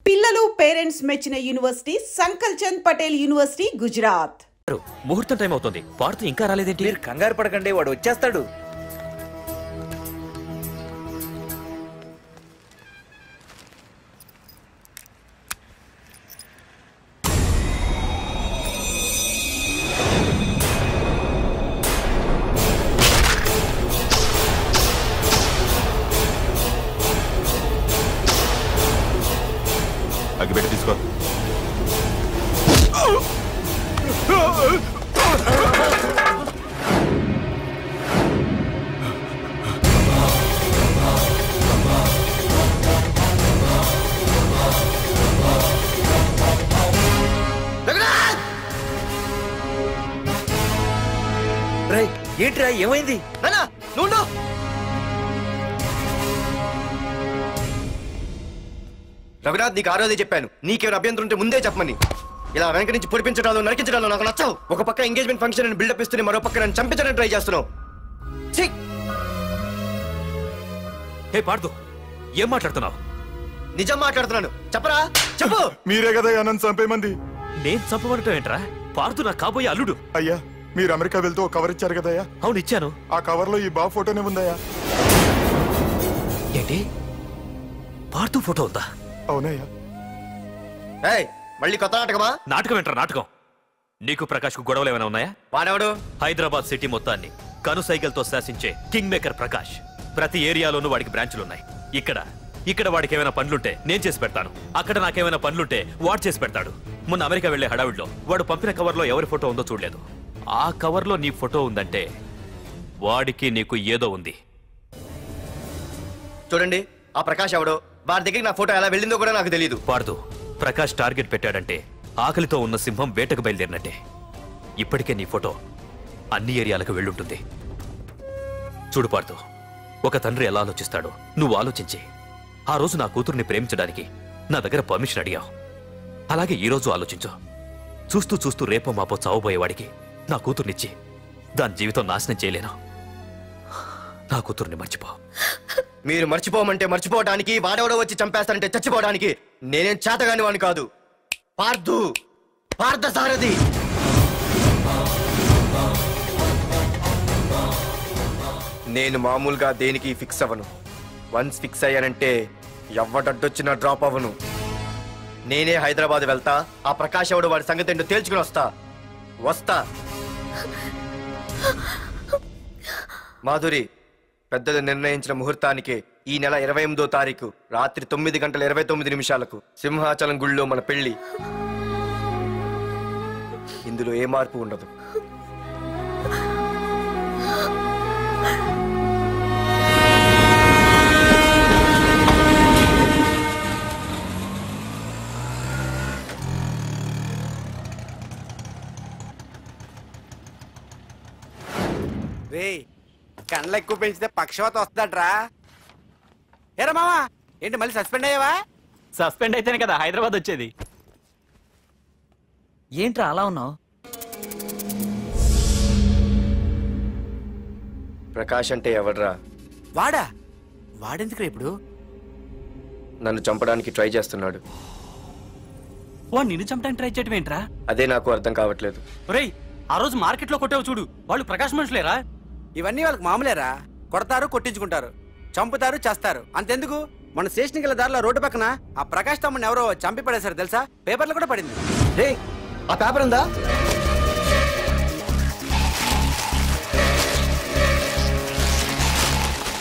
పిల్లలు పేరెంట్స్ మెచ్చిన university సంకల్ Chand Patel university Gujarat. ముహూర్తం టైం అవుతుంది, పార్తు ఇంకా రాలేదేంటి? మీరు కంగారు పడకండి, వాడు వచ్చేస్తాడు. అగ్గిపెట్టి తీసుకో. ఏంట్రా ఏమైంది? రఘునాథ్, నీకు ఆ రోజే చెప్పాను, నీకేమైనా అభ్యంతరం ఉంటే ముందే చెప్పమని. ఇలా వెనక నుంచి పొడిపించడాలు నరికించడాలు నాకు నచ్చవు. ఒక పక్క ఎంగేజ్మెంట్ ఫంక్షన్ బిల్డప్ ఇస్తూనే మరో పక్క నన్ను చంపించడానికి ట్రై చేస్తున్నావు. హే పార్దు, ఏం మాట్లాడుతున్నావు? నిజం మాట్లాడుతున్నాను, చెప్పరా చెప్పు. మీరే కదా అనంత్ చంపేమంది. నేను చంపబడటం ఏంట్రా? పార్దు నా కాబోయే అల్లుడు. అయ్యా, మీరు అమెరికా వెళ్తూ ఒక కవర్ ఇచ్చారు కదయ్యా. అవును ఇచ్చాను. ఆ కవర్ లో ఈ బాబు ఫోటోనే ఉందయ్యా. ఏంటి, పార్దు ఫోటో ఉందా? అవునయ్యా. మళ్ళీ కొత్త నాటకమా? నాటకం ఏంట్రా నాటకం? నీకు ప్రకాష్ కు గొడవలు ఏమైనా ఉన్నాయా? వాడెవడు? హైదరాబాద్ సిటీ మొత్తాన్ని కను సైకిల్తో శాసించే కింగ్ మేకర్ ప్రకాష్. ప్రతి ఏరియాలోనూ వాడికి బ్రాంచులున్నాయి. ఇక్కడ వాడికి ఏమైనా పనులుంటే నేను చేసి పెడతాను, అక్కడ నాకేమైనా పనులుంటే వాడు చేసి పెడతాడు. మొన్న అమెరికా వెళ్లే హడావిడిలో వాడు పంపిన కవర్లో ఎవరి ఫోటో ఉందో చూడలేదు. ఆ కవర్లో నీ ఫోటో ఉందంటే వాడికి నీకు ఏదో ఉంది. చూడండి, ఆ ప్రకాష్ ఎవడో, వాడి దగ్గరికి నా ఫోటో ఎలా వెళ్ళిందో కూడా నాకు తెలియదు. పార్దు, ప్రకాష్ టార్గెట్ పెట్టాడంటే ఆకలితో ఉన్న సింహం వేటకు బయలుదేరినట్టే. ఇప్పటికే నీ ఫోటో అన్ని ఏరియాలకు వెళ్ళుంటుంది. చూడు పార్దు, ఒక తండ్రి ఎలా ఆలోచిస్తాడో నువ్వు ఆలోచించి ఆ రోజు నా కూతుర్ని ప్రేమించడానికి నా దగ్గర పర్మిషన్ అడిగావు. అలాగే ఈరోజు ఆలోచించు. చూస్తూ చూస్తూ రేపో మాపో చావబోయేవాడికి నా కూతుర్నిచ్చి దాని జీవితం నాశనం చేయలేను. నా కూతుర్ని మర్చిపో. మీరు మర్చిపోమంటే మర్చిపోవడానికి, వాడెవడో వచ్చి చంపేస్తానంటే చచ్చిపోవడానికి నేనేం చేతగాని వాడిని కాదు. పార్థసారథి. నేను మామూలుగా దేనికి ఫిక్స్ అవ్వను. వన్స్ ఫిక్స్ అయ్యానంటే ఎవ్వడడ్డొచ్చినా డ్రాప్ అవ్వను. నేనే హైదరాబాద్ వెళ్తా, ఆ ప్రకాష్ ఎవడు వాడి సంగతి ఏంటో తేల్చుకుని వస్తా. మాధురి, పెద్దలు నిర్ణయించిన ముహూర్తానికి ఈ నెల 28వ తారీఖు రాత్రి 9:29 సింహాచలం గుళ్ళో మన పెళ్లి. ఇందులో ఏ మార్పు ఉండదు. కండ్లు ఎక్కువ పెంచితే పక్షవాత వస్తుందట్రా. ఏరా మావా, ఏంటి మళ్ళీ సస్పెండ్ అయ్యావా? సస్పెండ్ అయితేనే కదా హైదరాబాద్ వచ్చేది. ఏంట్రా అలా ఉన్నావు? ప్రకాష్ అంటే ఎవడ్రా? వాడెందుకు ఇప్పుడు నన్ను చంపడానికి ట్రై చేస్తున్నాడు. వాడు నిన్ను చంపడానికి ట్రై చేయడం ఏంట్రా? అదే నాకు అర్థం కావట్లేదు. ఒరేయ్, ఆ రోజు మార్కెట్ లో కొట్టావు చూడు, వాళ్ళు ప్రకాష్ మనుషులేరా? ఇవన్నీ వాళ్ళకి మామూలేరా. కొడతారు, కొట్టించుకుంటారు, చంపుతారు, చేస్తారు. అంతెందుకు, మన స్టేషన్కి వెళ్ళే దారిలో రోడ్డు పక్కన ఆ ప్రకాష్ తమ్ముని ఎవరో చంపి పడేశారు తెలుసా? పేపర్లు కూడా పడింది. ఆ పేపర్ ఉందా?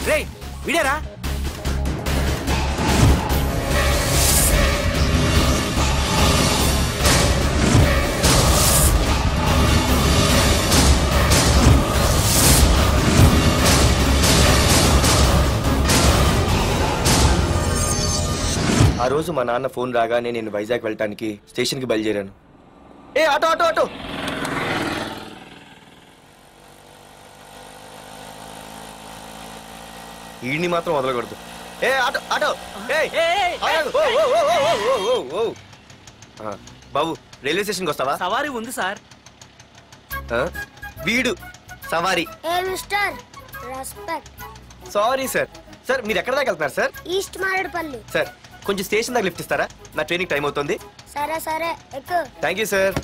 రే వీడేరా? ఆ రోజు మా నాన్న ఫోన్ రాగానే నేను వైజాగ్ వెళ్ళటానికి స్టేషన్కి బయలుదేరాను. Auto auto auto. ఈడిని మాత్రం వదలకూడదు. Auto auto. బాబు, రైల్వే స్టేషన్కి వస్తావా? సవారీ ఉంది సార్. వీడు సవారీ. Sorry sir. సార్, మీరు ఎక్కడ దాకా వెళ్తున్నారు సార్? ఈస్ట్ మారేడుపల్లి. సార్, కొంచెం స్టేషన్ దాకా లిఫ్ట్ ఇస్తారా? నా ట్రైనింగ్ టైం అవుతుంది. సరే సరే ఎక్కు. Thank you sir.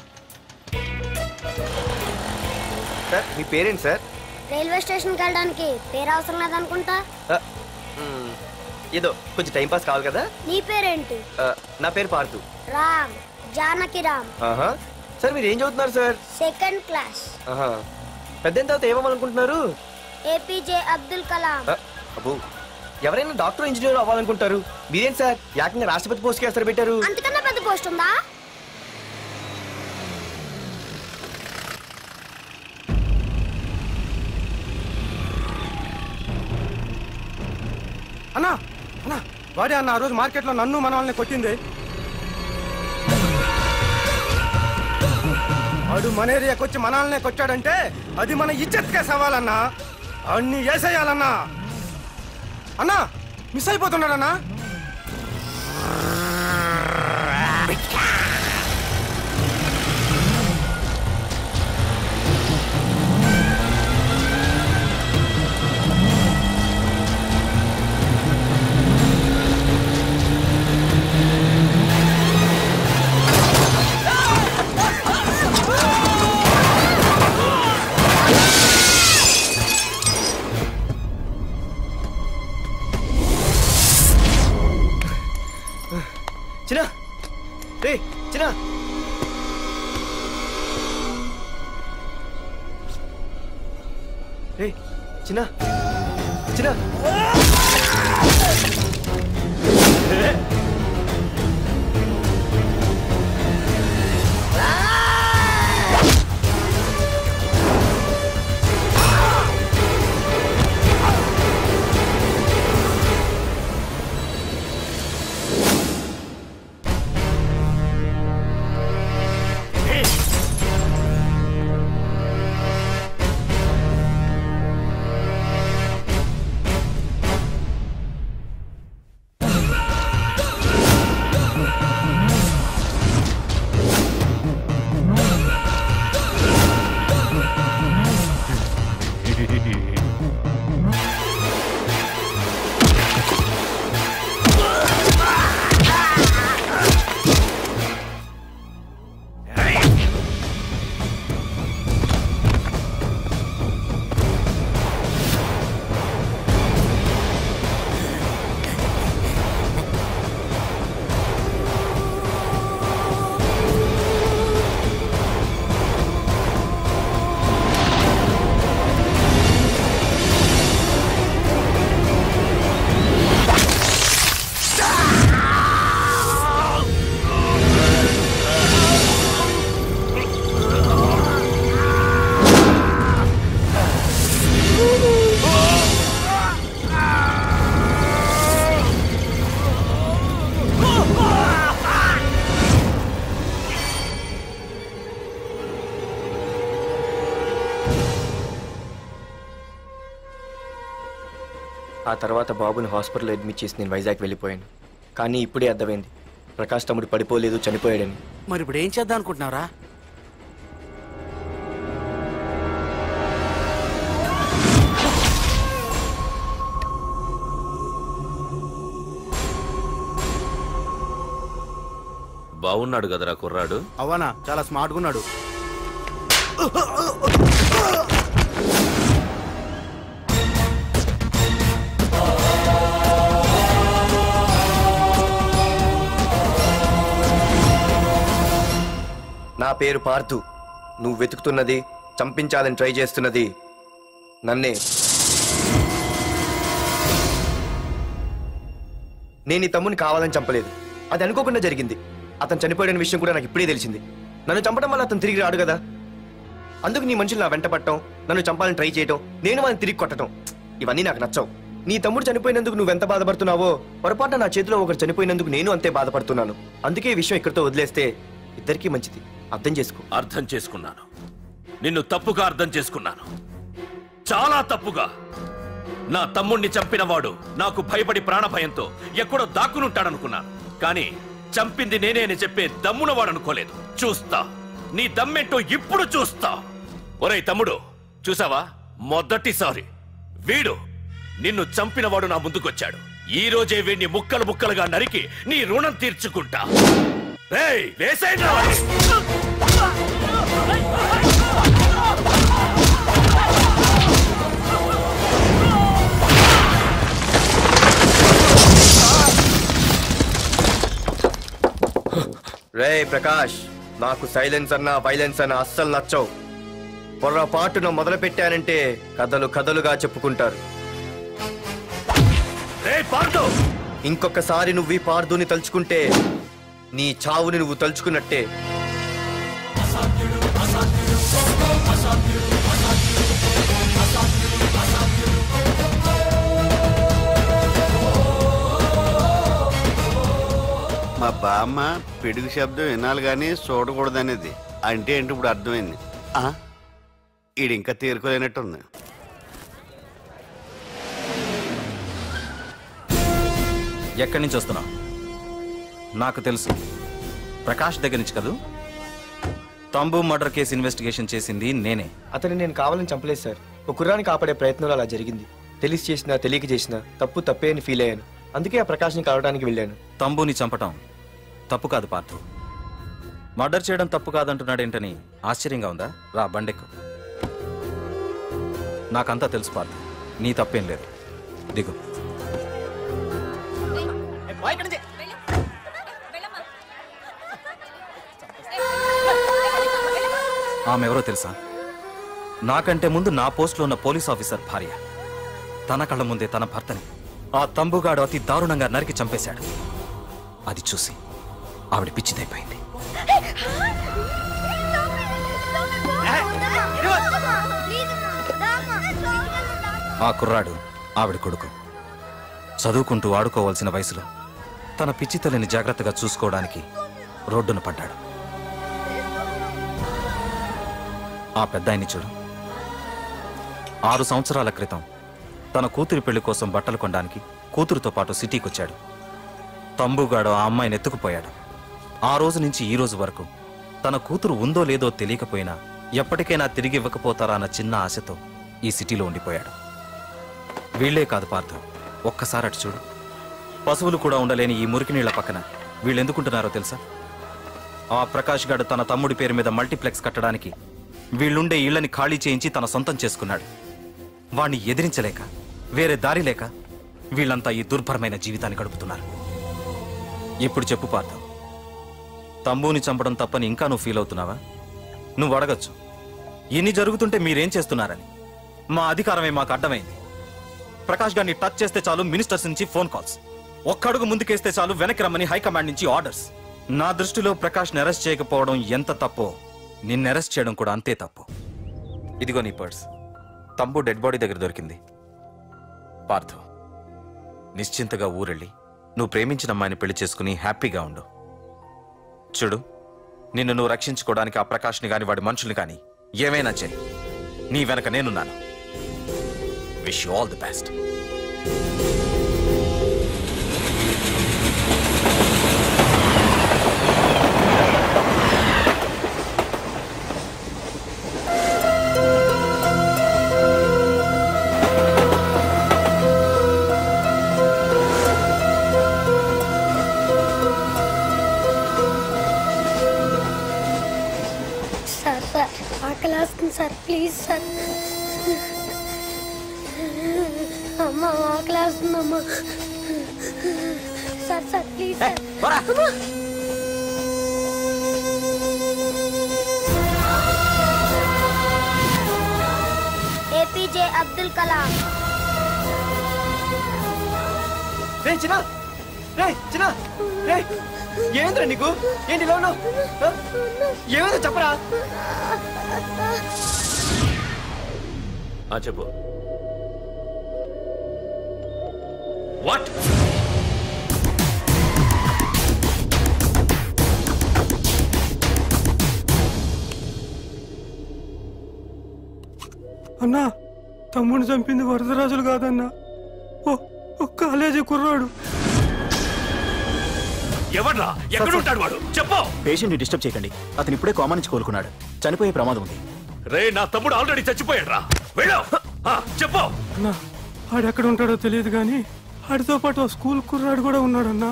సార్ మీ పేరేంటి సార్? రైల్వే స్టేషన్కి వెళ్ళడానికి పేరు అవసరం లేదనుకుంటా. ఏదో కొంచెం టైం పాస్ కావాలి కదా. నీ పేరేంటి? నా పేరు పార్థు. రామ్, జానకి రామ్. సార్ మీరు ఏం చదువుతున్నారు సార్? Second class. పెద్ద తర్వాత ఏమవ్వాలనుకుంటున్నారు? ఏపీజే అబ్దుల్ కలాం. అబ్బో, ఎవరైనా డాక్టర్ ఇంజనీర్ అవ్వాలనుకుంటారు, మీరేం సార్ ఏకంగా రాష్ట్రపతి పోస్ట్ కి ఎస్తారు పెట్టారు? అంతకన్నా పెద్ద పోస్ట్ ఉందా? అన్నా అన్నా వాడే అన్న ఆ రోజు మార్కెట్లో నన్ను మన వాళ్ళని కొట్టింది. వాడు మన ఏరియాకి వచ్చి మన వాళ్ళనే కొట్టాడంటే అది మన ఇజ్జత్కే సవాలన్నా. అన్ని వేసేయాలన్నా. అన్నా మిస్ అయిపోతున్నాడన్నా. చిన్న రే చిన్న రే చిన్న చిన్న ఆ తర్వాత బాబుని హాస్పిటల్లో అడ్మిట్ చేసి నేను వైజాగ్ వెళ్ళిపోయాను. కానీ ఇప్పుడే అర్థమైంది ప్రకాష్ తమ్ముడు పడిపోలేదు, చనిపోయాడని. మరి ఇప్పుడు ఏం చేద్దాం అనుకుంటున్నారా? బాగున్నాడు కదరా కుర్రాడు. అవనా చాలా స్మార్ట్గా ఉన్నాడు. నా పేరు పార్థు. నువ్వు వెతుకుతున్నది, చంపించాలని ట్రై చేస్తున్నది నన్నే. నేను ఈ తమ్ముని కావాలని చంపలేదు, అది అనుకోకుండా జరిగింది. అతను చనిపోయిన విషయం కూడా నాకు ఇప్పుడే తెలిసింది. నన్ను చంపడం వల్ల అతను తిరిగి రాడు కదా, అందుకు నీ మనుషులు నా వెంట పట్టడం, నన్ను చంపాలని ట్రై చేయడం, నేను వాళ్ళని తిరిగి కొట్టడం, ఇవన్నీ నాకు నచ్చవు. నీ తమ్ముడు చనిపోయినందుకు నువ్వెంత బాధపడుతున్నావో పొరపాటున నా చేతిలో ఒకరు చనిపోయినందుకు నేను అంతే బాధపడుతున్నాను. అందుకే ఈ విషయం ఇక్కడితో వదిలేస్తే ఇద్దరికీ మంచిది. అర్థం చేసుకో. అర్థం చేసుకున్నాను. నిన్ను తప్పుగా అర్థం చేసుకున్నాను, చాలా తప్పుగా. నా తమ్ముణ్ణి చంపినవాడు నాకు భయపడి ప్రాణభయంతో ఎక్కడో దాక్కునుంటాడనుకున్నాను. కానీ చంపింది నేనే అని చెప్పే దమ్మునవాడనుకోలేదు. చూస్తా నీ దమ్మేంటో ఇప్పుడు చూస్తా. ఒరేయ్ తమ్ముడు, చూసావా, మొదటిసారి వీడు నిన్ను చంపినవాడు నా ముందుకొచ్చాడు. ఈ రోజే వీడిని ముక్కలు ముక్కలుగా నరికి నీ రుణం తీర్చుకుంటా. రేయ్, వేసేయండి రా వాడిని. రే ప్రకాష్, నాకు సైలెన్స్ అన్నా వైలెన్స్ అన్నా అస్సలు నచ్చవు. పొరపాటున మొదలు పెట్టానంటే కథలు కథలుగా చెప్పుకుంటారు. ఇంకొకసారి నువ్వు ఈ పార్దుని తలుచుకుంటే నీ చావుని నువ్వు తలుచుకున్నట్టే. మా బామ్మ పిడుగు శబ్దం వినాలి కానీ చూడకూడదనేది. అంటే ఏంటి ఇప్పుడు అర్థమైంది. ఈడు ఇంకా తీరుకోలేనట్టుంది. ఎక్కడి నుంచి వస్తున్నావు? నాకు తెలుసు, ప్రకాష్ దగ్గర నుంచి కదూ. తంబు మర్డర్ కేసు ఇన్వెస్టిగేషన్ చేసింది నేనే. అతన్ని నేను కావాలని చంపలేదు సార్. ఒక కుర్రాన్ని కాపాడే ప్రయత్నంలో అలా జరిగింది. తెలిసి చేసినా తెలియక చేసినా తప్పు తప్పే అని ఫీల్ అయ్యాను. అందుకే ఆ ప్రకాష్ని కలవడానికి వెళ్ళాను. తంబుని చంపటం తప్పు కాదు పార్థు. మర్డర్ చేయడం తప్పు కాదంటున్నాడేంటని ఆశ్చర్యంగా ఉందా? రా బండెక్కు. నాకంతా తెలుసు పార్థు, నీ తప్పేం లేదు. దిగు. ఆమె ఎవరో తెలుసా? నాకంటే ముందు నా పోస్టులో ఉన్న పోలీస్ ఆఫీసర్ భార్య. తన కళ్ళ ముందే తన భర్తని ఆ తంబుగాడు అతి దారుణంగా నరికి చంపేశాడు. అది చూసి ఆవిడ పిచ్చిదైపోయింది. ఆ కుర్రాడు ఆవిడ కొడుకు. చదువుకుంటూ ఆడుకోవాల్సిన వయసులో తన పిచ్చి తల్లిని జాగ్రత్తగా చూసుకోవడానికి రోడ్డున పడ్డాడు. ఆ పెద్దాయన్ని చూడు. 6 సంవత్సరాల క్రితం తన కూతురి పెళ్లి కోసం బట్టలు కొనడానికి కూతురుతో పాటు సిటీకి వచ్చాడు. తంబుగాడు ఆ అమ్మాయిని ఎత్తుకుపోయాడు. ఆ రోజు నుంచి ఈ రోజు వరకు తన కూతురు ఉందో లేదో తెలియకపోయినా ఎప్పటికైనా తిరిగి ఇవ్వకపోతారా అన్న చిన్న ఆశతో ఈ సిటీలో ఉండిపోయాడు. వీళ్లే కాదు పార్థు, ఒక్కసారి అటు చూడు. పశువులు కూడా ఉండలేని ఈ మురికి నీళ్ల పక్కన వీళ్ళెందుకుంటున్నారో తెలుసా? ఆ ప్రకాష్ గాడు తన తమ్ముడి పేరు మీద మల్టీప్లెక్స్ కట్టడానికి వీళ్ళుండే ఇళ్లని ఖాళీ చేయించి తన సొంతం చేసుకున్నాడు. వాణ్ణి ఎదిరించలేక వేరే దారి లేక వీళ్ళంతా ఈ దుర్భరమైన జీవితాన్ని గడుపుతున్నారు. ఇప్పుడు చెప్పు పార్థు, తంబుని చంపడం తప్పని ఇంకా నువ్వు ఫీల్ అవుతున్నావా? నువ్వు అడగచ్చు, ఇన్ని జరుగుతుంటే మీరేం చేస్తున్నారని. మా అధికారమే మాకు అడ్డమైంది. ప్రకాష్ గారిని టచ్ చేస్తే చాలు మినిస్టర్స్ నుంచి ఫోన్ కాల్స్, ఒక్కడుగు ముందుకేస్తే చాలు వెనక్కి రమ్మని హైకమాండ్ నుంచి ఆర్డర్స్. నా దృష్టిలో ప్రకాష్ని అరెస్ట్ చేయకపోవడం ఎంత తప్పో నిన్ను అరెస్ట్ చేయడం కూడా అంతే తప్పు. ఇదిగో నీ పర్స్, తంబు డెడ్ బాడీ దగ్గర దొరికింది. పార్థు, నిశ్చింతగా ఊరెళ్ళి నువ్వు ప్రేమించిన అమ్మాయిని పెళ్లి చేసుకుని హ్యాపీగా ఉండు. చూడు, నిన్ను నువ్వు రక్షించుకోవడానికి ఆ ప్రకాష్ని కాని వాడి మనుషుల్ని కానీ ఏమైనా చేయి. నీ వెనక నేనున్నాను. Wish you all the best. Sir please sir. అమ్మా ఆకలేస్తుందమ్మా. Sir sir please sir. APJ Abdul Kalam. రే చిన్న, రే చిన్న, రే ఏంద్రా నీకు? ఏంటి ఇలా ఉన్నావు? ఏమైందో చెప్పరా? చెప్పు. వాట్? అన్నా, తమ్ముడిని చంపింది వరదరాజులు కాదన్నా, ఓ కాలేజీ కుర్రాడు. ఎవడ్రా? ఎక్కడ ఉంటాడు వాడు? చెప్పు. పేషెంట్ ని డిస్టర్బ్ చేయకండి. అతను ఇప్పుడే కోమా నుంచి కోలుకున్నాడు. చనిపోయే ప్రమాదం ఉంది. రే, నా తమ్ముడు ఆల్రెడీ చచ్చిపోయాడు రా. వెళ్ళు. చెప్పు. ఆడెక్కడ ఉంటాడో తెలియదు కానీ వాడితో పాటు స్కూల్ కుర్రాడు కూడా ఉన్నాడన్నా.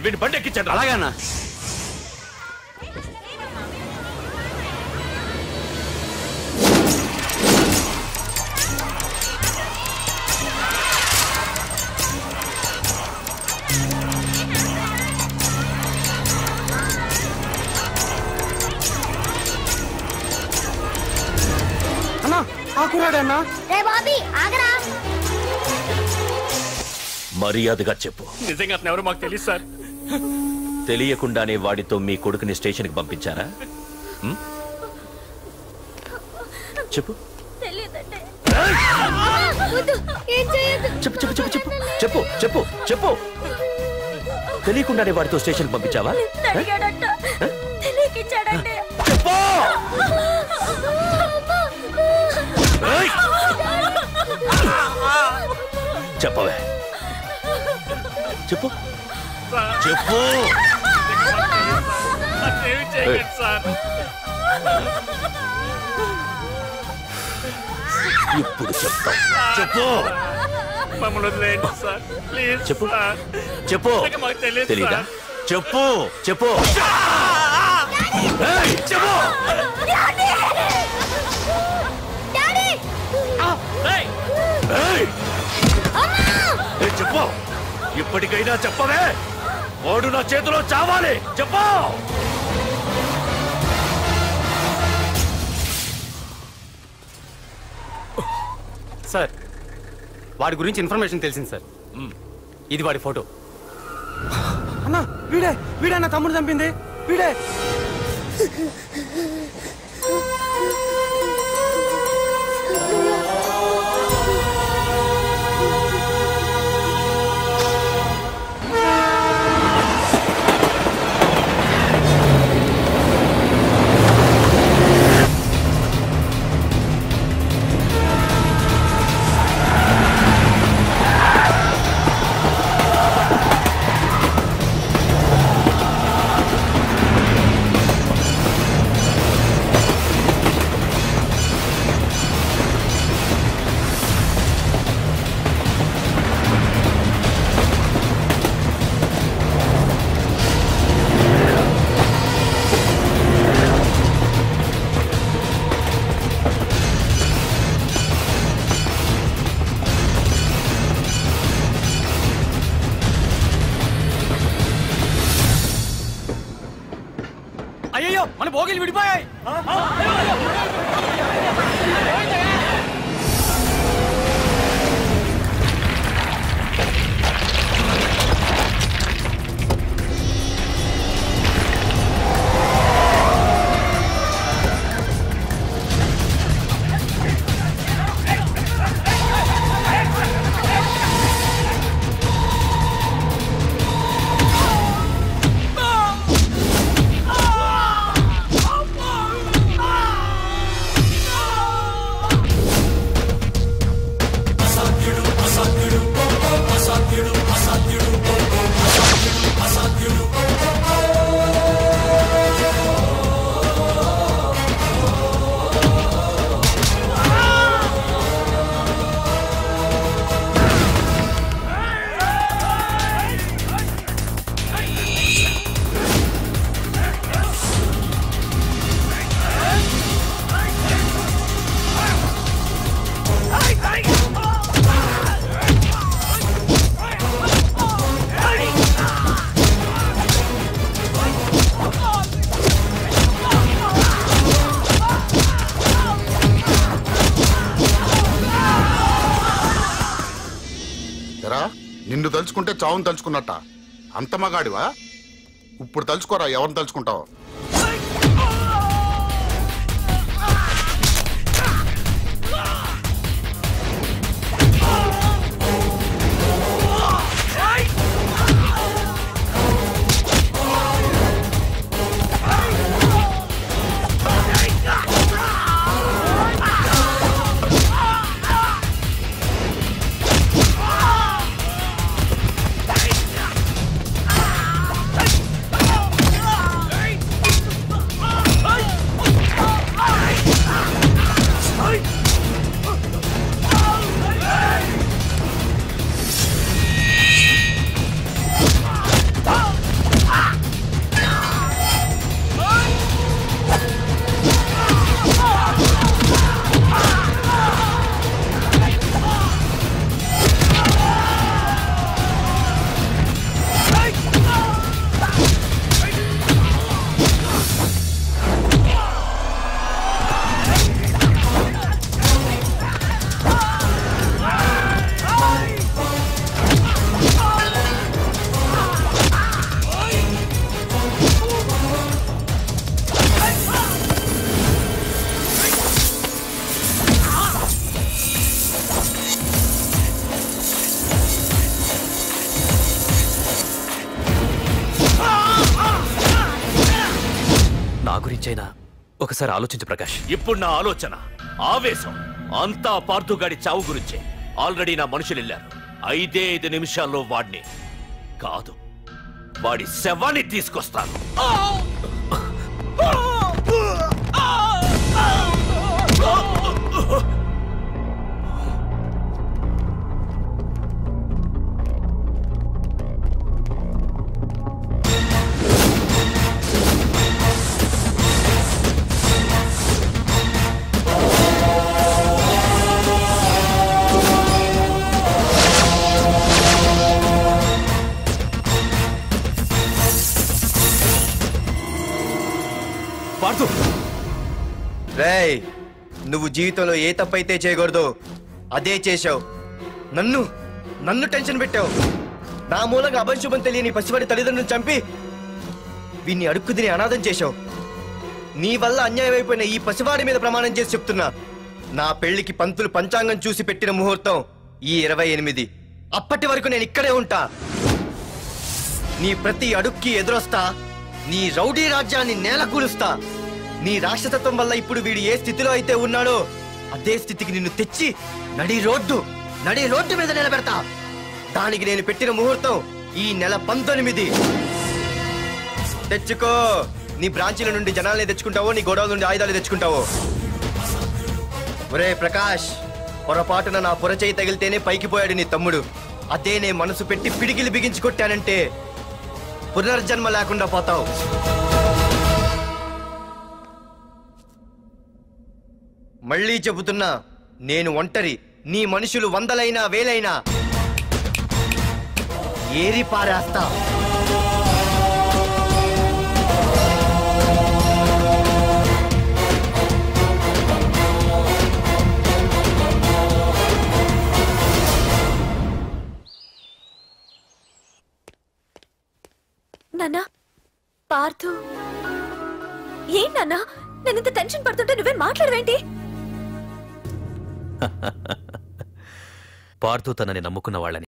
వీడిని బండి ఎక్కించండి. అలాగన్నా. అన్నా ఆ కుర్రాడన్నా. రే బాబీ ఆగరా. మర్యాదగా చెప్పు. నిజంగా అతను ఎవరో మాకు తెలియదు సార్. తెలియకుండానే వాడితో మీ కొడుకుని స్టేషన్కి పంపించారా? చెప్పు చెప్పు చెప్పు చెప్పు చెప్పు చెప్పు చెప్పు చెప్పు. తెలియకుండానే వాడితో స్టేషన్కి పంపించావా? చెప్పు. చెప్పవే, చెప్పు చెప్పు. ఇప్పుడు చెప్తాం. చెప్పు. చెప్పు చెప్పు. తెలీదా? చెప్పు చెప్పు చెప్పు. చెప్పు. ఇప్పటికైనా చెప్పవే. వాడు నా చేతిలో చావాలి. చెప్పు. సార్ వాడి గురించి ఇన్ఫర్మేషన్ తెలిసింది సార్. ఇది వాడి ఫోటో. అన్నా వీడే నా తమ్ముడు చంపింది వీడే. అయ్యో మన భోగిలు విడిపోయాయి. నిన్ను తలుచుకుంటే చావును తలుచుకున్నట్ట. అంత మగాడివా? ఇప్పుడు తలుచుకోరా ఎవరిని తలుచుకుంటావు. నా గురించైనా ఒకసారి ఆలోచించు ప్రకాష్. ఇప్పుడు నా ఆలోచన ఆవేశం అంతా పార్థుగాడి చావు గురించే. ఆల్రెడీ నా మనుషులు వెళ్ళారు. 5 నిమిషాల్లో వాడిని కాదు, వాడి శవాన్ని తీసుకొస్తాను. పార్థు, రేయ్, నువ్వు జీవితంలో ఏ తప్పైతే చేయకూడదు అదే చేశావు. నన్ను టెన్షన్ పెట్టావు. నా మూలంగా అభంశుభం తెలియని పసివాడి తల్లిదండ్రులను చంపి వీన్ని అడుక్కు తిని అనాథం చేశావు. నీ వల్ల అన్యాయం అయిపోయిన ఈ పసివాడి మీద ప్రమాణం చేసి చెప్తున్నా, నా పెళ్లికి పంతులు పంచాంగం చూసి పెట్టిన ముహూర్తం ఈ 28. అప్పటి వరకు నేను ఇక్కడే ఉంటా. నీ ప్రతి అడుక్కి ఎదురొస్తా. నీ రౌడీ రాజ్యాన్ని నేలకూలుస్తా. నీ రాక్షసత్వం వల్ల ఇప్పుడు వీడు ఏ స్థితిలో అయితే ఉన్నాడో అదే స్థితికి నిన్ను తెచ్చి నడి రోడ్డు మీద నిలబెడతా. దానికి నేను పెట్టిన ముహూర్తం ఈ నెల 19. తెచ్చుకో. నీ బ్రాంచీల నుండి జనాల్ని తెచ్చుకుంటావో, నీ గోడౌన్ నుండి ఆయుధాలు తెచ్చుకుంటావో. ఒరే ప్రకాష్, పొరపాటున నా పొరచేయి తగిలితేనే పైకి పోయాడు నీ తమ్ముడు. అదే నే మనసు పెట్టి పిడికిలి బిగించి కొట్టానంటే పునర్జన్మ లేకుండా పోతావు. మళ్ళీ చెబుతున్నా, నేను ఒంటరి. నీ మనుషులు 100లైనా 1000లైనా ఏరి పారేస్తా. నాన్నా, పార్థు ఏం నాన్నా? నేను ఇంత టెన్షన్ పడుతుంటే నువ్వే మాట్లాడవేంటి? పార్థు తనని నమ్ముకున్న వాళ్ళని